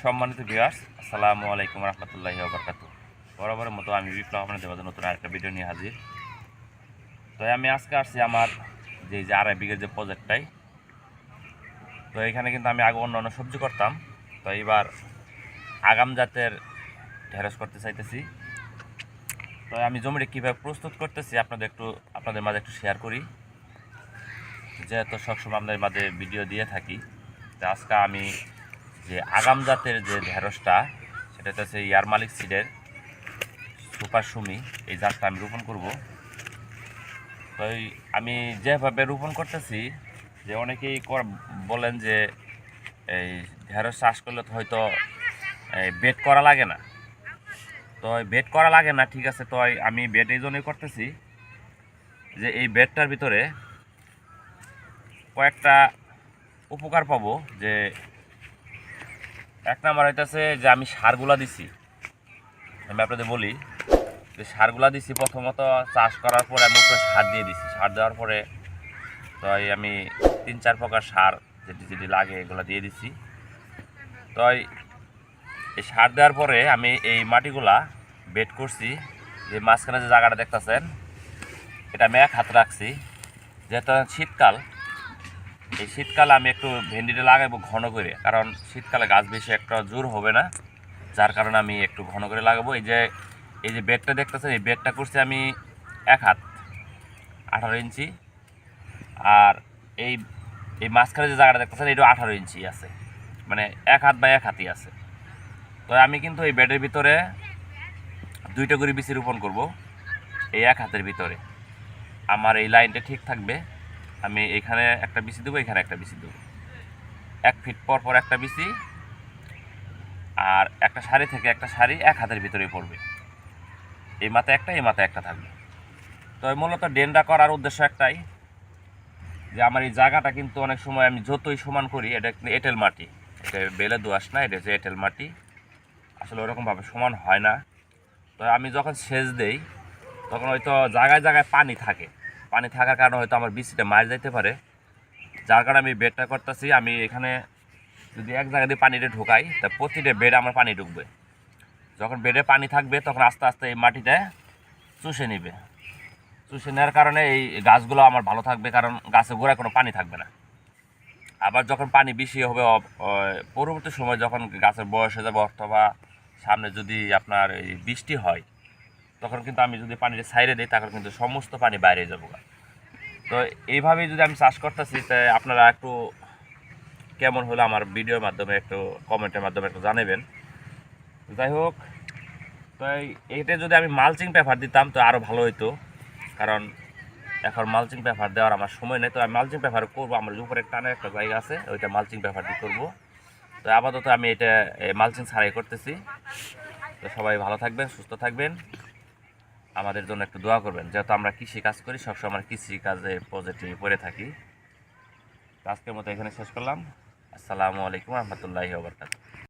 সম্মানিত ভিউয়ার্স, আসসালামু আলাইকুম রহমতুল্লাহি ওয়া বারাকাতুহু। বরাবরের মতো আমি বিপ্লব আপনাদের মাঝে নতুন আরেকটা ভিডিও নিয়ে হাজির। তো আমি আজকে আসছি আমার যে 2.5 বিঘের যে প্রজেক্টটাই। তো এখানে কিন্তু আমি আগে অন্য সবজি করতাম। তো এবার আগাম জাতের ঢেঁড়স করতে চাইতেছি। তো আমি জমিটা কীভাবে প্রস্তুত করতেছি আপনাদের মাঝে একটু শেয়ার করি, যেহেতু সবসময় আপনাদের মাঝে ভিডিও দিয়ে থাকি। তো আজকে আমি যে আগাম জাতের যে ঢেঁড়সটা, সেটা হচ্ছে ইয়ার মালিক সিডের সুপার সুমি, এই জাতটা আমি রোপণ করব। তো আমি যেভাবে রোপণ করতেছি, যে অনেকেই বলেন যে এই ঢেঁড়স চাষ করলে তো হয়তো বেড করা লাগে না। তো বেড করা লাগে না, ঠিক আছে। তো আমি বেড এই জন্যই করতেছি যে এই বেডটার ভিতরে কয়েকটা উপকার পাবো। যে এক নাম্বার হইতেছে যে আমি সারগুলা দিছি, আমি আপনাদের বলি যে সারগুলা দিছি। প্রথমত চাষ করার পরে আমি উপরে সার দিয়ে দিছি। সার দেওয়ার পরে তো আমি 3-4 প্রকার সার যেটি যেটি লাগে এগুলো দিয়ে দিছি। তো এই সার দেওয়ার পরে আমি এই মাটিগুলা বেড করছি। যে মাঝখানে যে জায়গাটা দেখতেছেন, এটা আমি 1 হাত রাখছি। যেহেতু শীতকাল, এই শীতকালে আমি একটু ভেন্ডিটা লাগাবো ঘন করে, কারণ শীতকালে গাছ বেশি একটা জোর হবে না, যার কারণে আমি একটু ঘন করে লাগাবো। এই যে বেডটা দেখতেছেন, এই বেডটা করছি আমি 1 হাত 18 ইঞ্চি। আর এই এই মাঝখানে যে জায়গাটা দেখতেছেন, এটা 18 ইঞ্চি আছে, মানে 1 হাত বা 1 হাতই আছে। তো আমি কিন্তু এই বেডের ভিতরে 2টা করে বিচি রোপণ করব। এই 1 হাতের ভিতরে আমার এই লাইনটা ঠিক থাকবে। আমি এখানে একটা বিচি দেবো, এখানে একটা বিচি দেবো, 1 ফিট পর পর একটা বিচি। আর একটা সারি থেকে একটা সারি 1 হাতের ভিতরেই পড়বে। এই মাথায় একটা, এই মাথায় একটা থাকবে। তো মূলত ডেন্ডা করার উদ্দেশ্য একটাই, যে আমার এই জায়গাটা কিন্তু অনেক সময় আমি যতই সমান করি, এটা কিন্তু এঁটেল মাটি, এটা বেলে দোআঁশ না, এটা হচ্ছে এঁটেল মাটি, আসলে ওরকমভাবে সমান হয় না। তো আমি যখন সেচ দেই, তখন হয়তো জায়গায় জায়গায় পানি থাকে। পানি থাকার কারণে হয়তো আমার বীজটা মার যেতে পারে, যার কারণে আমি বেডটা করতেছি। আমি এখানে যদি এক জায়গা দিয়ে পানিটা ঢোকাই, তা প্রতিটা বেডে আমার পানি ঢুকবে। যখন বেডে পানি থাকবে, তখন আস্তে আস্তে এই মাটিটা চুষে নিবে। চুষে নেওয়ার কারণে এই গাছগুলো আমার ভালো থাকবে, কারণ গাছের গোড়ায় কোনো পানি থাকবে না। আবার যখন পানি বেশি হবে, পরবর্তী সময় যখন গাছের বয়স হয়ে যাবে, অথবা সামনে যদি আপনার এই বৃষ্টি হয়, তখন কিন্তু আমি যদি পানিটা ছাইড়ে দিই, তখন কিন্তু সমস্ত পানি বাইরে যাবো। তো এইভাবেই যদি আমি চাষ করতেছি, তাই আপনারা একটু কেমন হলো আমার ভিডিওর মাধ্যমে একটু কমেন্টের মাধ্যমে একটু জানাবেন। যাই হোক, তো এইটা যদি আমি মালচিং পেপার দিতাম তো আরও ভালো হতো, কারণ এখন মালচিং পেপার দেওয়ার আমার সময় নেই। তো আমি মালচিং পেপার করবো, আমার উপরে টানের একটা জায়গা আছে, ওইটা মালচিং পেপার দিয়ে করবো। তো আপাতত আমি এটা মালচিং ছাড়াই করতেছি। তো সবাই ভালো থাকবেন, সুস্থ থাকবেন, আমাদের জন্য একটু দোয়া করবেন, যেহেতু আমরা কৃষি কাজ করি, সবসময় আমরা কৃষি কাজে পজিটিভ পড়ে থাকি। আজকের মতো এখানে শেষ করলাম। আসসালামু আলাইকুম রহমতুল্লাহি ওয়া বারাকাতুহু।